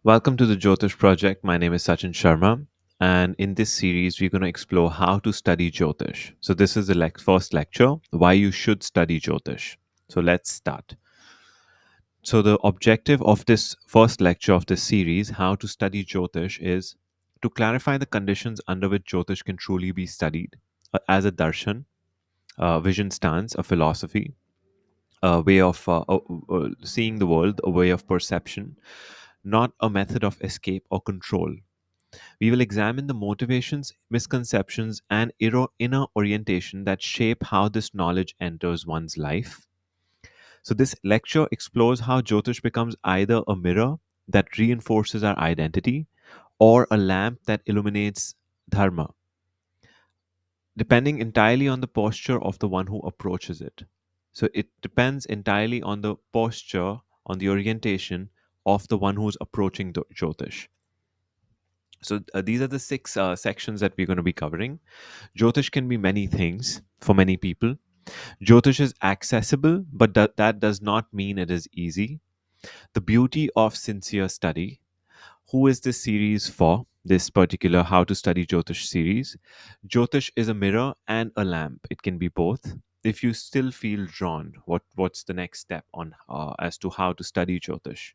Welcome to the Jyotish project. My name is Sachin Sharma, and in this series, we're going to explore how to study Jyotish. So, this is the first lecture why you should study Jyotish. So, let's start. So, the objective of this first lecture of this series, how to study Jyotish, is to clarify the conditions under which Jyotish can truly be studied as a darshan, a vision stance, a philosophy, a way of seeing the world, a way of perception, not a method of escape or control. We will examine the motivations, misconceptions, and inner orientation that shape how this knowledge enters one's life. So, this lecture explores how Jyotish becomes either a mirror that reinforces our identity or a lamp that illuminates dharma, depending entirely on the posture of the one who approaches it. So, it depends entirely on the posture, on the orientation of the one who's approaching the Jyotish. So, these are the six sections that we're going to be covering. Jyotish can be many things for many people. Jyotish is accessible, but that does not mean it is easy. The beauty of sincere study. Who is this series for? This particular How to Study Jyotish series. Jyotish is a mirror and a lamp. It can be both. If you still feel drawn, what's the next step on as to how to study Jyotish?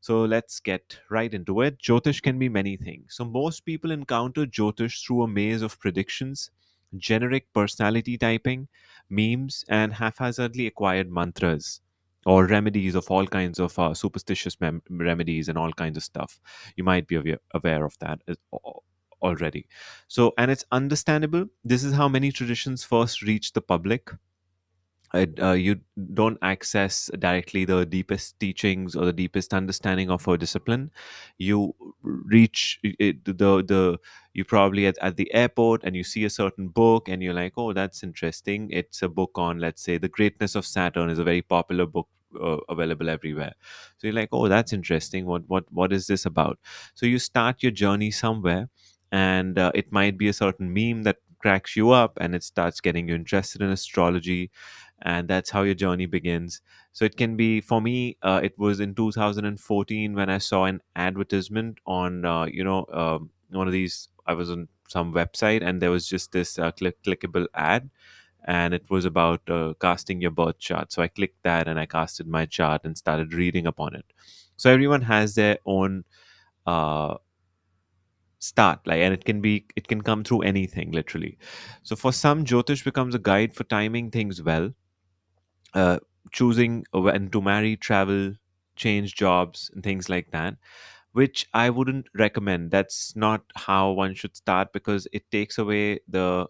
So let's get right into it. Jyotish can be many things. So most people encounter Jyotish through a maze of predictions, generic personality typing, memes, and haphazardly acquired mantras or remedies of all kinds of superstitious remedies and all kinds of stuff. You might be aware of that already. So, and it's understandable. This is how many traditions first reach the public. You don't access directly the deepest teachings or the deepest understanding of a discipline. You reach the you probably at the airport and you see a certain book and you're like, oh, that's interesting. It's a book on, let's say, the greatness of Saturn is a very popular book, available everywhere. So you're like, oh, that's interesting. What is this about? So you start your journey somewhere, and it might be a certain meme that cracks you up and it starts getting you interested in astrology, and that's how your journey begins. So it can be, for me, it was in 2014 when I saw an advertisement on one of these. I was on some website and there was just this clickable ad, and it was about casting your birth chart. So I clicked that and I casted my chart and started reading upon it. So everyone has their own uh, start, like, and it can come through anything literally. So for some, Jyotish becomes a guide for timing things well, uh, choosing when to marry, travel, change jobs, and things like that, which I wouldn't recommend. That's not how one should start, because it takes away the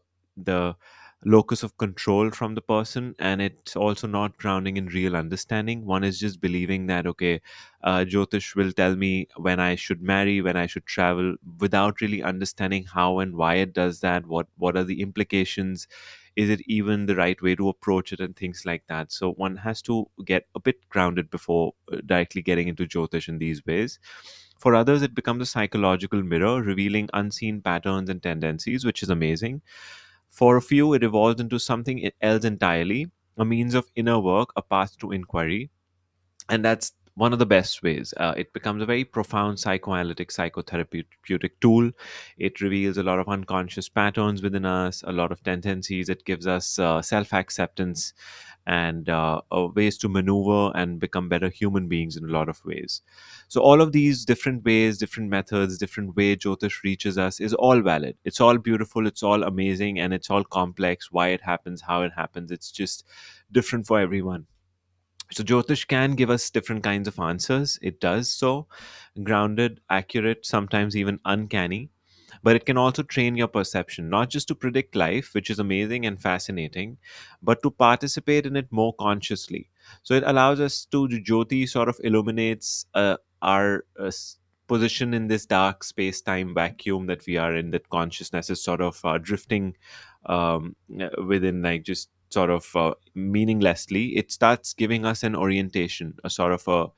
locus of control from the person, and it's also not grounding in real understanding. One is just believing that, okay, Jyotish will tell me when I should marry, when I should travel, without really understanding how and why it does that. What are the implications? Is it even the right way to approach it, and things like that? So one has to get a bit grounded before directly getting into Jyotish in these ways. For others, it becomes a psychological mirror, revealing unseen patterns and tendencies, which is amazing. For a few, it evolves into something else entirely, a means of inner work, a path to inquiry. And that's one of the best ways. It becomes a very profound psychoanalytic, psychotherapeutic tool. It reveals a lot of unconscious patterns within us, a lot of tendencies. It gives us self acceptance and ways to maneuver and become better human beings in a lot of ways. So, all of these different ways, different methods, different way Jyotish reaches us is all valid. It's all beautiful, it's all amazing, and it's all complex. Why it happens, how it happens, it's just different for everyone. So Jyotish can give us different kinds of answers. It does so, grounded, accurate, sometimes even uncanny. But it can also train your perception, not just to predict life, which is amazing and fascinating, but to participate in it more consciously. So it allows us to, Jyoti sort of illuminates our position in this dark space time vacuum that we are in, that consciousness is sort of drifting within, like, just sort of meaninglessly. It starts giving us an orientation, a sort of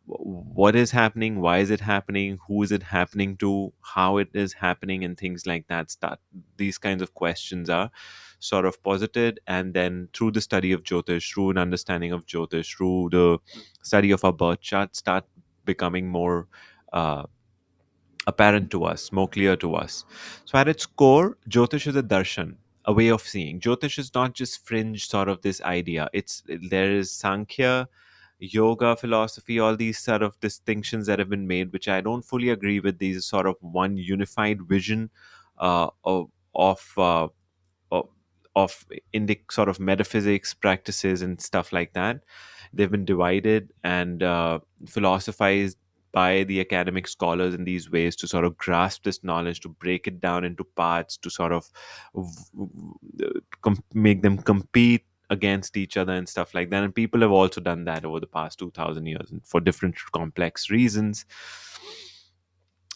what is happening, why is it happening, who is it happening to, how it is happening, and things like that. Start These kinds of questions are sort of posited, and then through the study of Jyotish, through an understanding of Jyotish, through the study of our birth chart, start becoming more uh, apparent to us, more clear to us. So, at its core, Jyotish is a darshan, a way of seeing. Jyotish is not just fringe sort of this idea. There is Sankhya, yoga, philosophy, all these sort of distinctions that have been made, which I don't fully agree with. These are sort of one unified vision of of, of Indic sort of metaphysics practices and stuff like that. They've been divided and philosophized by the academic scholars in these ways to sort of grasp this knowledge, to break it down into parts, to sort of make them compete against each other and stuff like that. And people have also done that over the past 2000 years and for different complex reasons.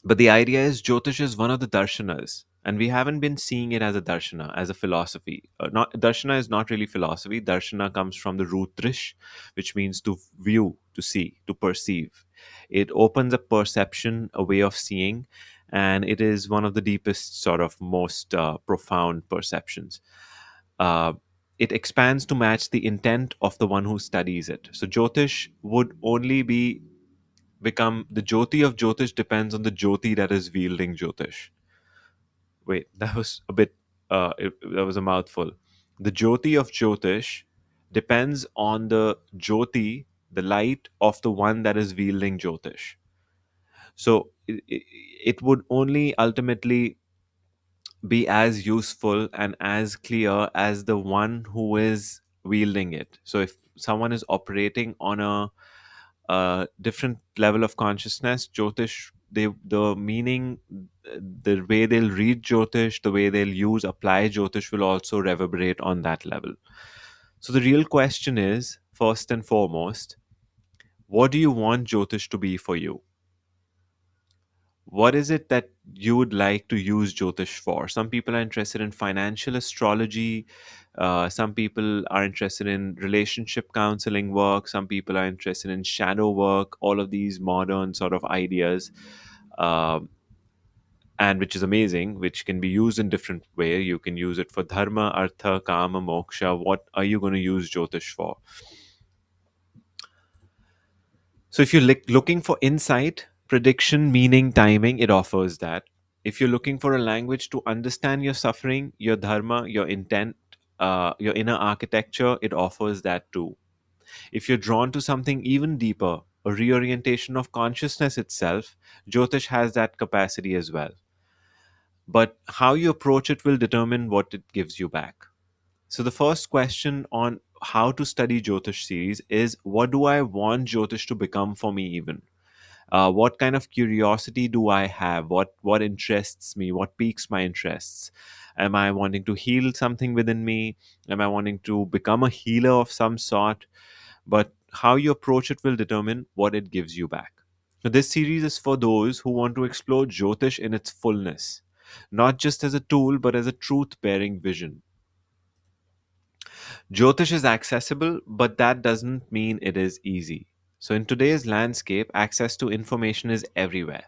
But the idea is Jyotish is one of the darshanas, and we haven't been seeing it as a darshana, as a philosophy. Not darshana is not really philosophy. Darshana comes from the root drish, which means to view, to see, to perceive. It opens a perception, a way of seeing, and it is one of the deepest, sort of most profound perceptions. Uh, it expands to match the intent of the one who studies it. So Jyotish would only become the Jyoti of Jyotish depends on the Jyoti that is wielding Jyotish. Wait, that was a bit, that was a mouthful. The Jyoti of Jyotish depends on the Jyoti, the light of the one that is wielding Jyotish. So it would only ultimately be as useful and as clear as the one who is wielding it. So if someone is operating on a different level of consciousness, Jyotish, the meaning, the way they'll read Jyotish, the way they'll apply Jyotish will also reverberate on that level. So the real question is, first and foremost, what do you want Jyotish to be for you? What is it that you would like to use Jyotish for? Some people are interested in financial astrology. Some people are interested in relationship counseling work. Some people are interested in shadow work. All of these modern sort of ideas, um, and which is amazing, which can be used in different way. You can use it for dharma, artha, kama, moksha. What are you going to use Jyotish for? So if you're looking for insight, prediction, meaning, timing, it offers that. If you're looking for a language to understand your suffering, your dharma, your intent, your inner architecture, it offers that too. If you're drawn to something even deeper, a reorientation of consciousness itself, Jyotish has that capacity as well. But how you approach it will determine what it gives you back. So the first question on how to study Jyotish series is, what do I want Jyotish to become for me even? What kind of curiosity do I have? What interests me? What piques my interests? Am I wanting to heal something within me? Am I wanting to become a healer of some sort? But how you approach it will determine what it gives you back. So this series is for those who want to explore Jyotish in its fullness, not just as a tool, but as a truth-bearing vision. Jyotish is accessible, but that doesn't mean it is easy. So in today's landscape, access to information is everywhere.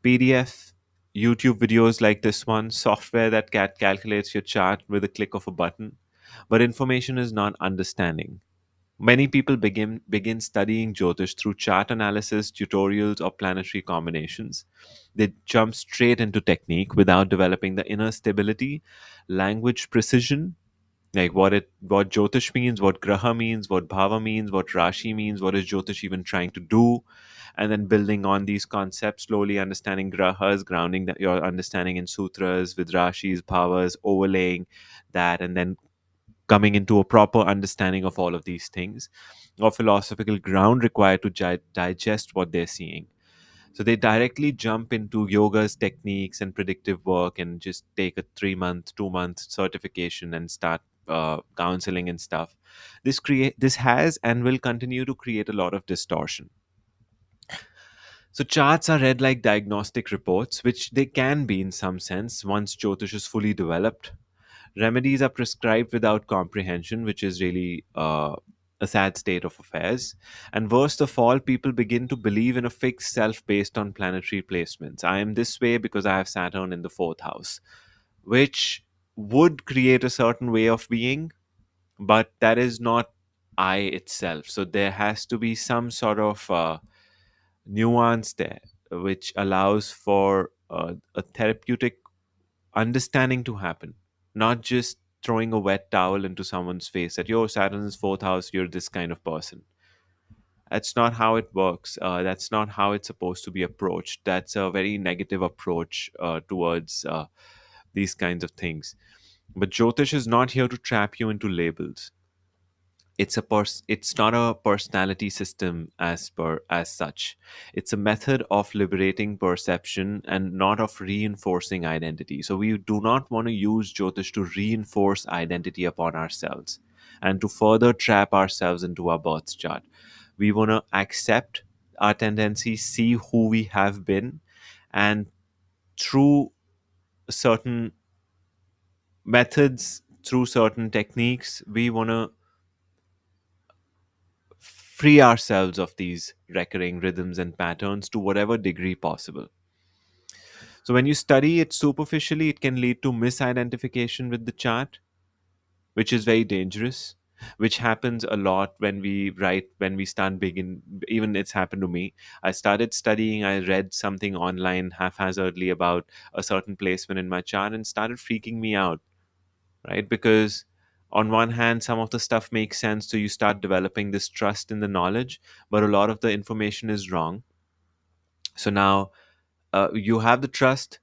PDF, YouTube videos like this one, software that calculates your chart with a click of a button. But information is not understanding. Many people begin studying Jyotish through chart analysis, tutorials, or planetary combinations. They jump straight into technique without developing the inner stability, language precision, like what Jyotish means, what Graha means, what Bhava means, what Rashi means, what is Jyotish even trying to do, and then building on these concepts, slowly understanding Grahas, grounding that your understanding in sutras with Rashis, Bhavas, overlaying that, and then coming into a proper understanding of all of these things, or philosophical ground required to digest what they're seeing. So they directly jump into yoga's techniques and predictive work and just take a 3 month, 2 month certification and start counseling and stuff. This has and will continue to create a lot of distortion. So charts are read like diagnostic reports, which they can be in some sense once Jyotish is fully developed. Remedies are prescribed without comprehension, which is really a sad state of affairs. And worst of all, people begin to believe in a fixed self based on planetary placements. I am this way because I have Saturn in the fourth house, which would create a certain way of being, but that is not I itself. So there has to be some sort of nuance there, which allows for a therapeutic understanding to happen, not just throwing a wet towel into someone's face that, yo, Saturn is fourth house, you're this kind of person. That's not how it works. That's not how it's supposed to be approached. That's a very negative approach towards these kinds of things. But Jyotish is not here to trap you into labels. It's not a personality system as such. It's a method of liberating perception and not of reinforcing identity. So we do not want to use Jyotish to reinforce identity upon ourselves and to further trap ourselves into our birth chart. We want to accept our tendencies, see who we have been, and through certain methods, through certain techniques, we want to free ourselves of these recurring rhythms and patterns to whatever degree possible. So, when you study it superficially, it can lead to misidentification with the chart, which is very dangerous, which happens a lot when we write, when we start begin. Even it's happened to me. I started studying, I read something online haphazardly about a certain placement in my chart and started freaking me out, right? Because on one hand, some of the stuff makes sense, so you start developing this trust in the knowledge, but a lot of the information is wrong. So now you have the trust,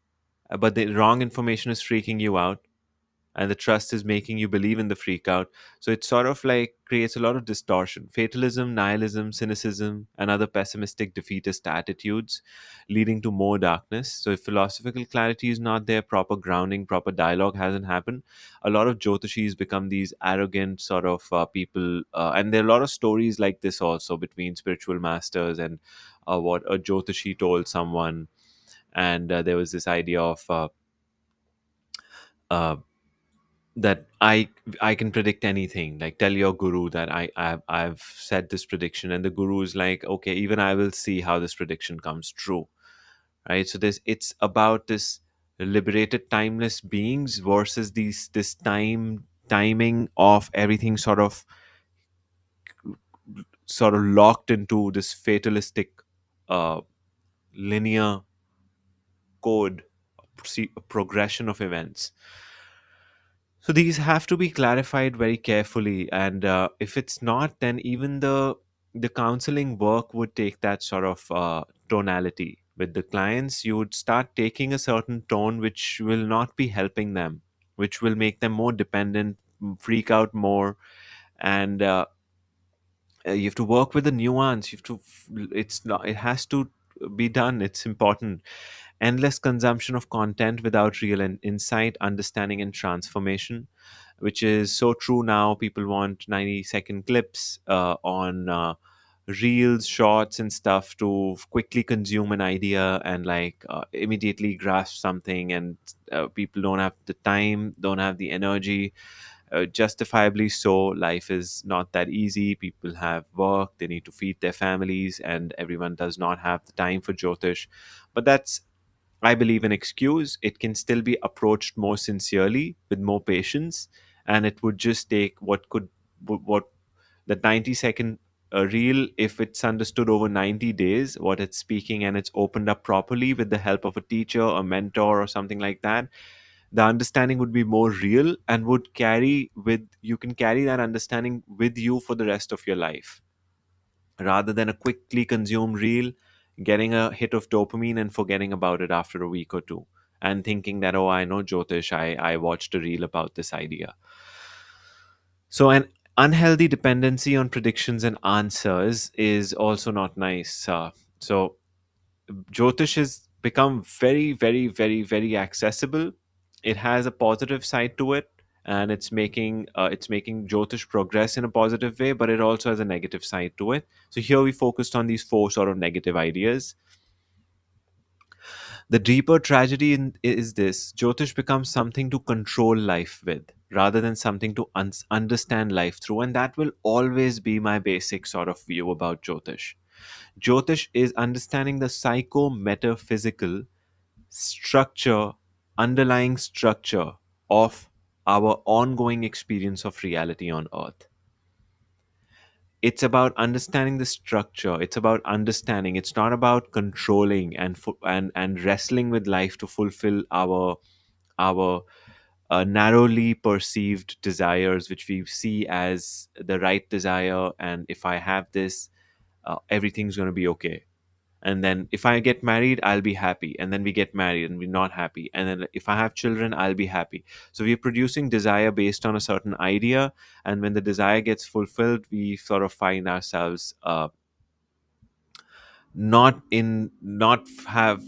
but the wrong information is freaking you out, and the trust is making you believe in the freak out. So it sort of like creates a lot of distortion, fatalism, nihilism, cynicism, and other pessimistic defeatist attitudes, leading to more darkness. So if philosophical clarity is not there, proper grounding, proper dialogue hasn't happened, a lot of Jyotishis become these arrogant sort of people. And there are a lot of stories like this also between spiritual masters and what a Jyotishi told someone. And there was this idea of uh, that I can predict anything. Like, tell your guru that I've said this prediction, and the guru is like, okay, even I will see how this prediction comes true, right? So it's about this liberated, timeless beings versus this timing of everything sort of locked into this fatalistic uh, linear code, progression of events. So these have to be clarified very carefully, and if it's not, then even the counseling work would take that sort of tonality with the clients. You would start taking a certain tone, which will not be helping them, which will make them more dependent, freak out more, and you have to work with the nuance. You have to. It's not. It has to be done. It's important. Endless consumption of content without real insight, understanding, and transformation, which is so true now. People want 90-second clips on reels, shorts, and stuff to quickly consume an idea and like immediately grasp something. And people don't have the time, don't have the energy. Justifiably so. Life is not that easy. People have work, they need to feed their families, and everyone does not have the time for Jyotish. But that's, I believe, an excuse. It can still be approached more sincerely with more patience, and it would just take what the 90-second reel, if it's understood over 90 days, what it's speaking, and it's opened up properly with the help of a teacher, a mentor, or something like that. The understanding would be more real and would carry with you can carry that understanding with you for the rest of your life, rather than a quickly consumed reel, getting a hit of dopamine and forgetting about it after a week or two, and thinking that, oh, I know Jyotish, I watched a reel about this idea. So, an unhealthy dependency on predictions and answers is also not nice. So, Jyotish has become very, very, very, very accessible. It has a positive side to it, and it's making Jyotish progress in a positive way. But it also has a negative side to it. So here we focused on these four sort of negative ideas. The deeper tragedy is this: Jyotish becomes something to control life with, rather than something to understand life through, and that will always be my basic sort of view about Jyotish. Jyotish is understanding the psycho-metaphysical structure, underlying structure of our ongoing experience of reality on earth. It's about understanding the structure. It's about understanding. It's not about controlling and wrestling with life to fulfill our narrowly perceived desires, which we see as the right desire. And if I have this, everything's going to be okay. And then if I get married, I'll be happy. And then we get married and we're not happy. And then if I have children, I'll be happy. So we're producing desire based on a certain idea. And when the desire gets fulfilled, we sort of find ourselves not have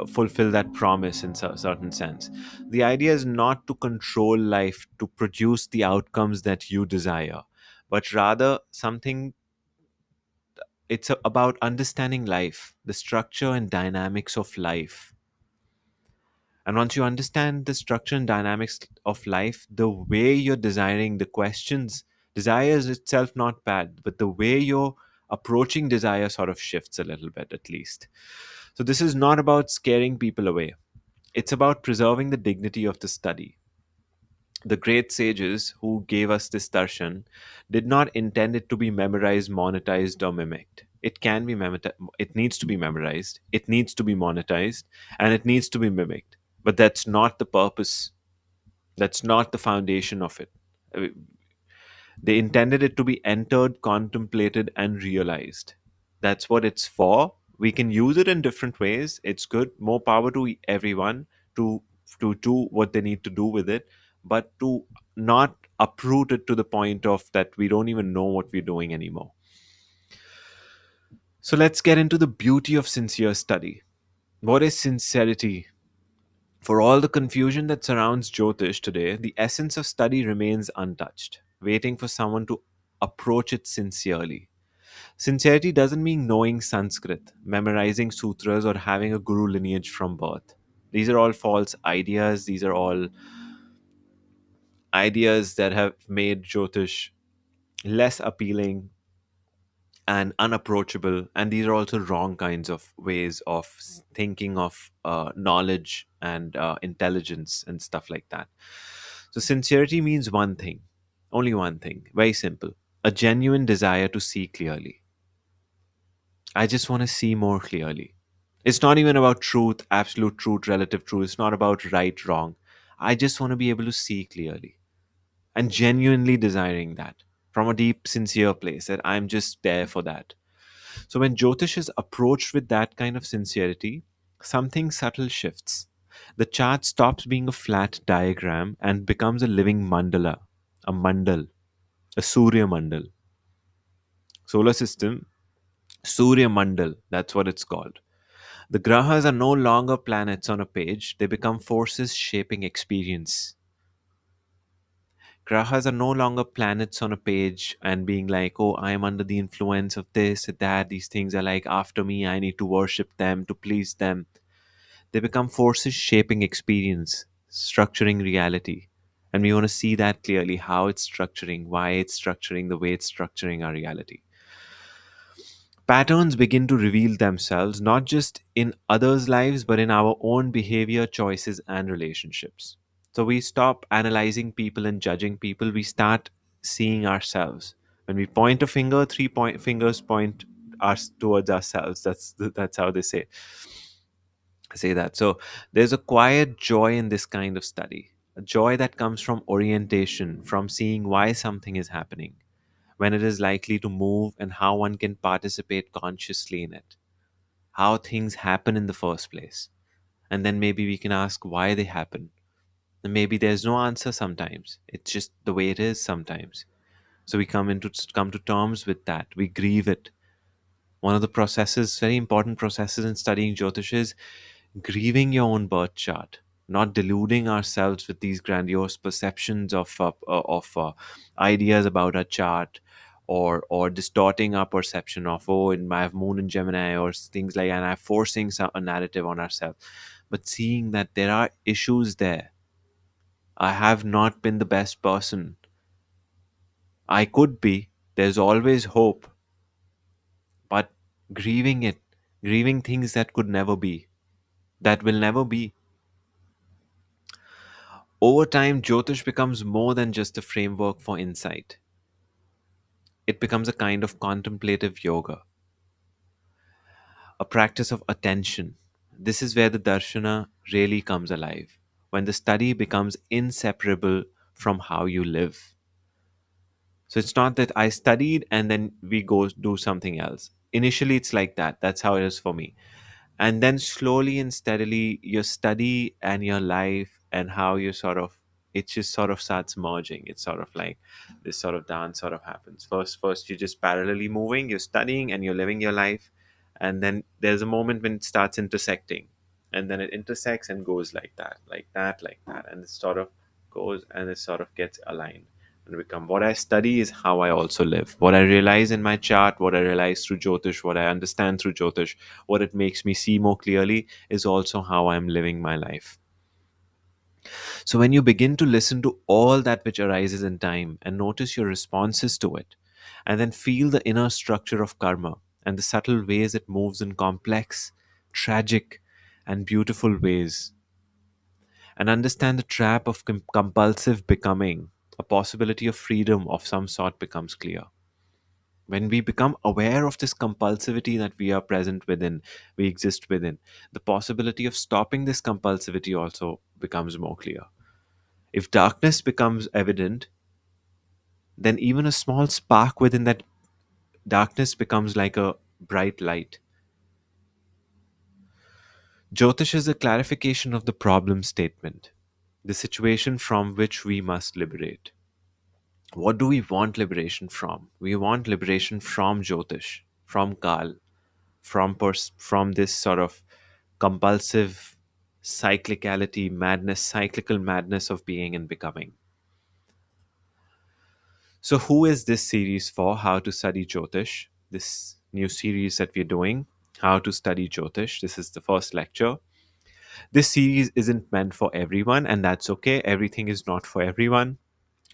fulfill that promise in a certain sense. The idea is not to control life to produce the outcomes that you desire, but rather something. It's about understanding life, the structure and dynamics of life. And once you understand the structure and dynamics of life, the way you're desiring the questions, desire is itself not bad, but the way you're approaching desire sort of shifts a little bit at least. So this is not about scaring people away. It's about preserving the dignity of the study. The great sages who gave us this darshan did not intend it to be memorized, monetized, or mimicked. It can be it needs to be memorized, it needs to be monetized, and it needs to be mimicked. But that's not the purpose. That's not the foundation of it. Uh, They intended it to be entered, contemplated, and realized. That's what it's for. We can use it in different ways. It's good. More power to everyone to do what they need to do with it, but to not uproot it to the point of that we don't even know what we're doing anymore. So let's get into the beauty of sincere study. What is sincerity? For all the confusion that surrounds Jyotish today, the essence of study remains untouched, waiting for someone to approach it sincerely. Sincerity doesn't mean knowing Sanskrit, memorizing sutras, or having a guru lineage from birth. These are all false ideas. These are all ideas that have made Jyotish less appealing and unapproachable. And these are also wrong kinds of ways of thinking of knowledge and intelligence and stuff like that. So, sincerity means one thing, only one thing, very simple: a genuine desire to see clearly. I just want to see more clearly. It's not even about truth, absolute truth, relative truth. It's not about right, wrong. I just want to be able to see clearly and genuinely desiring that from a deep, sincere place that I'm just there for that. So when Jyotish is approached with that kind of sincerity, something subtle shifts. The chart stops being a flat diagram and becomes a living mandala, a mandal, a Surya mandal. Solar system, Surya mandal, that's what it's called. The grahas are no longer planets on a page, they become forces shaping experience. Grahas are no longer planets on a page and being like, oh, I'm under the influence of this, that, these things are like after me, I need to worship them, to please them. They become forces shaping experience, structuring reality. And we want to see that clearly how it's structuring, why it's structuring, the way it's structuring our reality. Patterns begin to reveal themselves not just in others' lives, but in our own behavior, choices, and relationships. So we stop analyzing people and judging people, we start seeing ourselves. When we point a finger, fingers point us towards ourselves. That's how they say that. So there's a quiet joy in this kind of study, a joy that comes from orientation, from seeing why something is happening, when it is likely to move, and how one can participate consciously in it, how things happen in the first place. And then maybe we can ask why they happen. And maybe there's no answer sometimes. It's just the way it is sometimes. So we come to terms with that. We grieve it. One of the processes, very important processes in studying Jyotish is grieving your own birth chart, not deluding ourselves with these grandiose perceptions of ideas about our chart, or distorting our perception of, oh, in my moon in Gemini or things like that, and I'm forcing a narrative on ourselves. But seeing that there are issues there, I have not been the best person. I could be. There's always hope, but grieving it, grieving things that could never be, that will never be. Over time, Jyotish becomes more than just a framework for insight. It becomes a kind of contemplative yoga, a practice of attention. This is where the darshana really comes alive, when the study becomes inseparable from how you live. So it's not that I studied and then we go do something else. Initially, it's like that. That's how it is for me. And then slowly and steadily, your study and your life and how you sort of, it just sort of starts merging. It's sort of like this sort of dance sort of happens. First, you're just parallelly moving, you're studying and you're living your life. And then there's a moment when it starts intersecting. And then it intersects and goes like that, like that, like that. And it sort of goes and it sort of gets aligned and become what I study is how I also live. What I realize in my chart, what I realize through Jyotish, what I understand through Jyotish, what it makes me see more clearly is also how I'm living my life. So when you begin to listen to all that which arises in time and notice your responses to it, and then feel the inner structure of karma and the subtle ways it moves in complex, tragic, and beautiful ways, and understand the trap of compulsive becoming, a possibility of freedom of some sort becomes clear. When we become aware of this compulsivity that we are present within, we exist within, the possibility of stopping this compulsivity also becomes more clear. If darkness becomes evident, then even a small spark within that darkness becomes like a bright light. Jyotish is a clarification of the problem statement, the situation from which we must liberate. What do we want liberation from? We want liberation from Jyotish, from Kal, from this sort of compulsive cyclicality, madness, cyclical madness of being and becoming. So, who is this series for? How to study Jyotish? This new series that we're doing, How to Study Jyotish. This is the first lecture. This series isn't meant for everyone, and that's okay. Everything is not for everyone.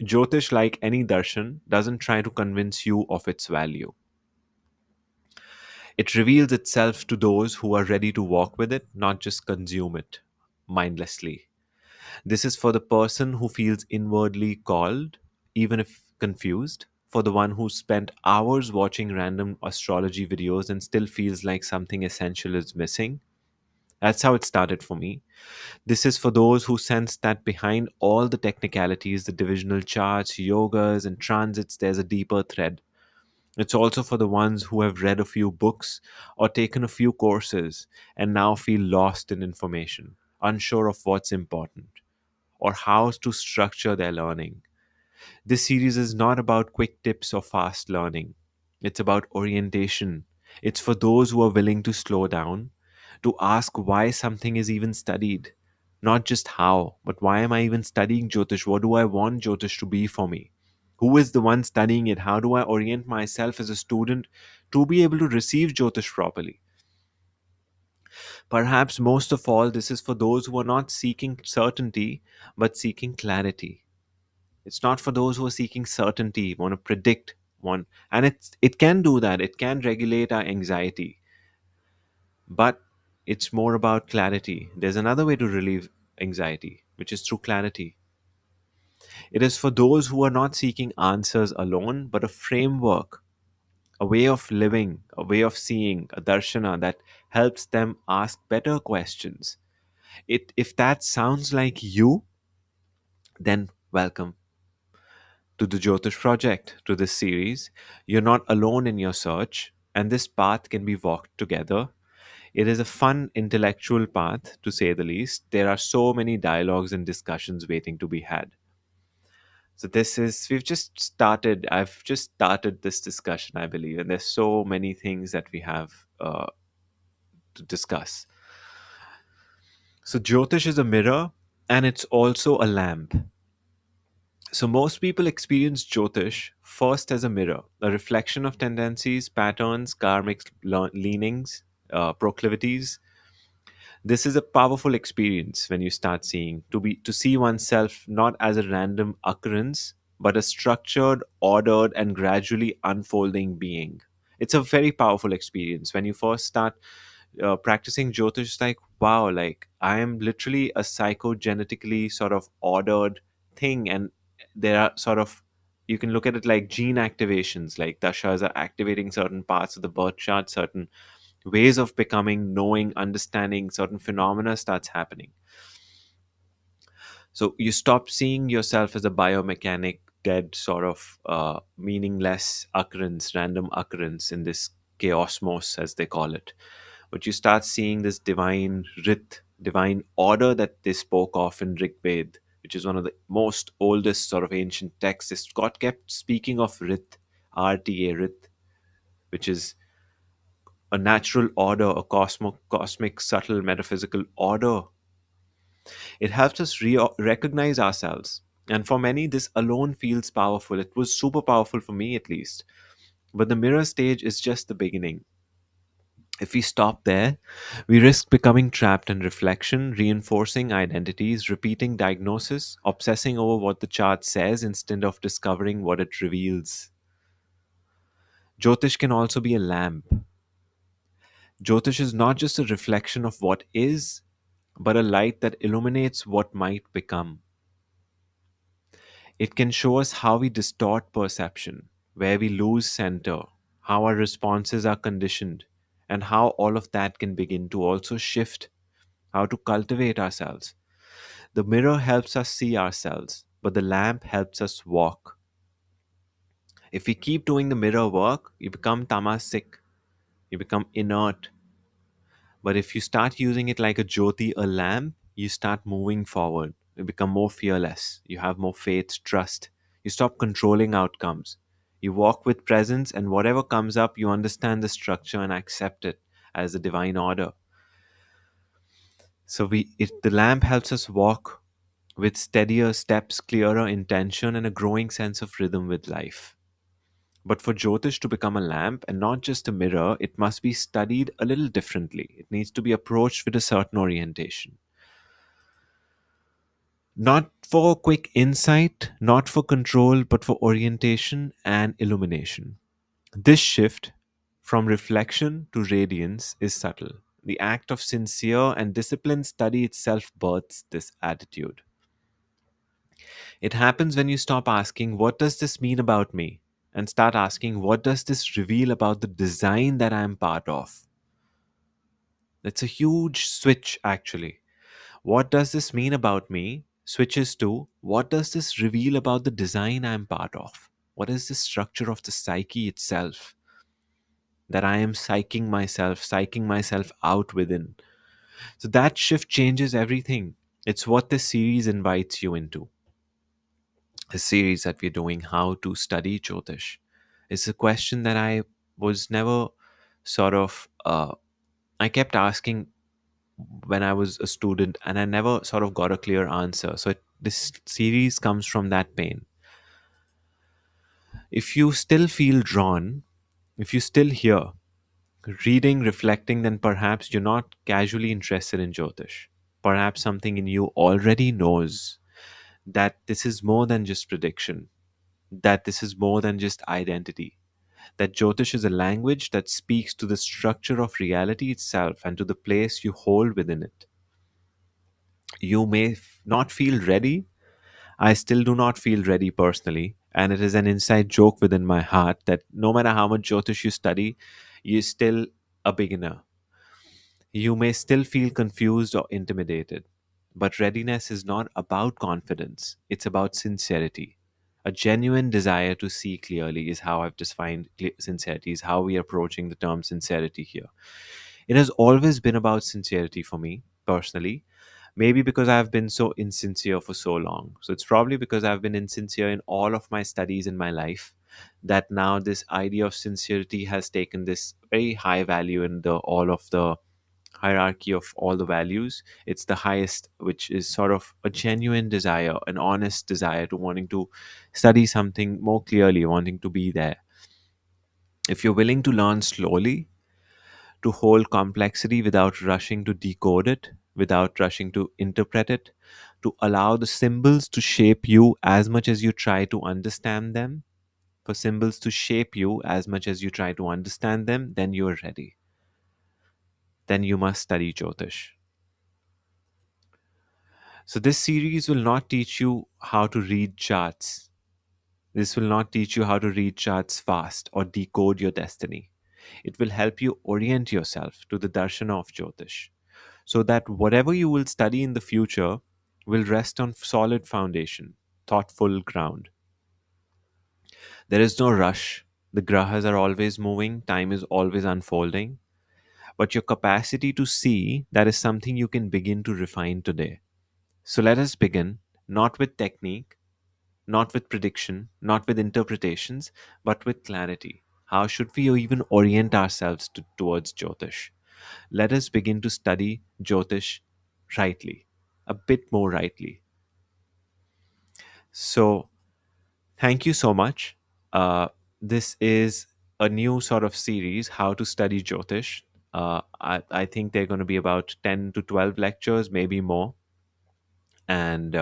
Jyotish, like any darshan, doesn't try to convince you of its value. It reveals itself to those who are ready to walk with it, not just consume it mindlessly. This is for the person who feels inwardly called, even if confused, for the one who spent hours watching random astrology videos and still feels like something essential is missing. That's how it started for me. This is for those who sense that behind all the technicalities, the divisional charts, yogas, and transits, there's a deeper thread. It's also for the ones who have read a few books or taken a few courses and now feel lost in information, unsure of what's important or how to structure their learning. This series is not about quick tips or fast learning, it's about orientation. It's for those who are willing to slow down, to ask why something is even studied. Not just how, but why am I even studying Jyotish? What do I want Jyotish to be for me? Who is the one studying it? How do I orient myself as a student to be able to receive Jyotish properly? Perhaps most of all, this is for those who are not seeking certainty but seeking clarity. It's not for those who are seeking certainty, want to predict one, and it can do that. It can regulate our anxiety, but it's more about clarity. There's another way to relieve anxiety, which is through clarity. It is for those who are not seeking answers alone, but a framework, a way of living, a way of seeing, a darshana that helps them ask better questions. If that sounds like you, then welcome to the Jyotish project, to this series. You're not alone in your search, and this path can be walked together. It is a fun intellectual path, to say the least. There are so many dialogues and discussions waiting to be had. So, I've just started this discussion, I believe, and there's so many things that we have to discuss. So, Jyotish is a mirror and it's also a lamp. So, most people experience Jyotish first as a mirror, a reflection of tendencies, patterns, karmic leanings, proclivities. This is a powerful experience when you start seeing to see oneself not as a random occurrence, but a structured, ordered, and gradually unfolding being. It's a very powerful experience when you first start practicing Jyotish. It's like, wow, like I am literally a psychogenetically sort of ordered thing, and there are sort of you can look at it like gene activations, like dashas are activating certain parts of the birth chart, certain ways of becoming, knowing, understanding, certain phenomena starts happening. So you stop seeing yourself as a biomechanic, dead, sort of meaningless occurrence, random occurrence in this chaosmos, as they call it. But you start seeing this divine rit, divine order that they spoke of in Rig Ved, which is one of the most oldest sort of ancient texts. It's got kept speaking of rit, RTA, rit, which is a natural order, a cosmic, subtle, metaphysical order. It helps us recognize ourselves. And for many, this alone feels powerful. It was super powerful for me, at least. But the mirror stage is just the beginning. If we stop there, we risk becoming trapped in reflection, reinforcing identities, repeating diagnosis, obsessing over what the chart says instead of discovering what it reveals. Jyotish can also be a lamp. Jyotish is not just a reflection of what is, but a light that illuminates what might become. It can show us how we distort perception, where we lose center, how our responses are conditioned, and how all of that can begin to also shift, how to cultivate ourselves. The mirror helps us see ourselves, but the lamp helps us walk. If we keep doing the mirror work, you become tamasic, you become inert. But if you start using it like a jyoti, a lamp, you start moving forward. You become more fearless. You have more faith, trust. You stop controlling outcomes. You walk with presence, and whatever comes up, you understand the structure and accept it as a divine order. So the lamp helps us walk with steadier steps, clearer intention, and a growing sense of rhythm with life. But for Jyotish to become a lamp and not just a mirror, it must be studied a little differently. It needs to be approached with a certain orientation. Not for quick insight, not for control, but for orientation and illumination. This shift from reflection to radiance is subtle. The act of sincere and disciplined study itself births this attitude. It happens when you stop asking, "What does this mean about me?" and start asking, "What does this reveal about the design that I am part of?" That's a huge switch, actually. What does this mean about me switches to, what does this reveal about the design I'm part of? What is the structure of the psyche itself that I am psyching myself out within? So that shift changes everything. It's what this series invites you into. The series that we're doing, How to Study Jyotish, is a question that I was never sort of, I kept asking when I was a student, and I never sort of got a clear answer. So this series comes from that pain. If you still feel drawn, if you still hear, reading, reflecting, then perhaps you're not casually interested in Jyotish. Perhaps something in you already knows that this is more than just prediction, that this is more than just identity, that Jyotish is a language that speaks to the structure of reality itself and to the place you hold within it. You may not feel ready. I still do not feel ready personally. And it is an inside joke within my heart that no matter how much Jyotish you study, you're still a beginner. You may still feel confused or intimidated. But readiness is not about confidence, it's about sincerity. A genuine desire to see clearly is how I've defined sincerity, is how we are approaching the term sincerity here. It has always been about sincerity for me personally. Maybe because I've been so insincere for so long. So it's probably because I've been insincere in all of my studies in my life that now this idea of sincerity has taken this very high value in the all of the hierarchy of all the values. It's the highest, which is sort of a genuine desire, an honest desire to wanting to study something more clearly, wanting to be there. If you're willing to learn slowly, to hold complexity without rushing to decode it, without rushing to interpret it, to allow the symbols to shape you as much as you try to understand them, for symbols to shape you as much as you try to understand them, then you're ready. Then you must study Jyotish. So, this series will not teach you how to read charts. This will not teach you how to read charts fast or decode your destiny. It will help you orient yourself to the darshana of Jyotish, so that whatever you will study in the future will rest on solid foundation, thoughtful ground. There is no rush. The grahas are always moving, time is always unfolding, but your capacity to see, that is something you can begin to refine today. So let us begin, not with technique, not with prediction, not with interpretations, but with clarity. How should we even orient ourselves towards Jyotish? Let us begin to study Jyotish rightly, a bit more rightly. So, thank you so much. This is a new sort of series, How to Study Jyotish. I think they're going to be about 10 to 12 lectures, maybe more. And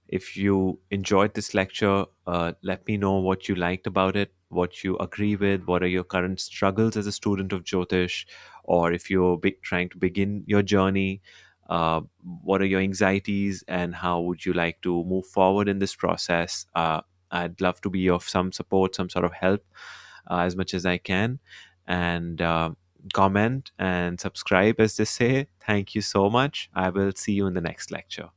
if you enjoyed this lecture, let me know what you liked about it, what you agree with, what are your current struggles as a student of Jyotish, or if you're trying to begin your journey, what are your anxieties, and how would you like to move forward in this process? I'd love to be of some support, some sort of help as much as I can. And comment and subscribe, as they say. Thank you so much. I will see you in the next lecture.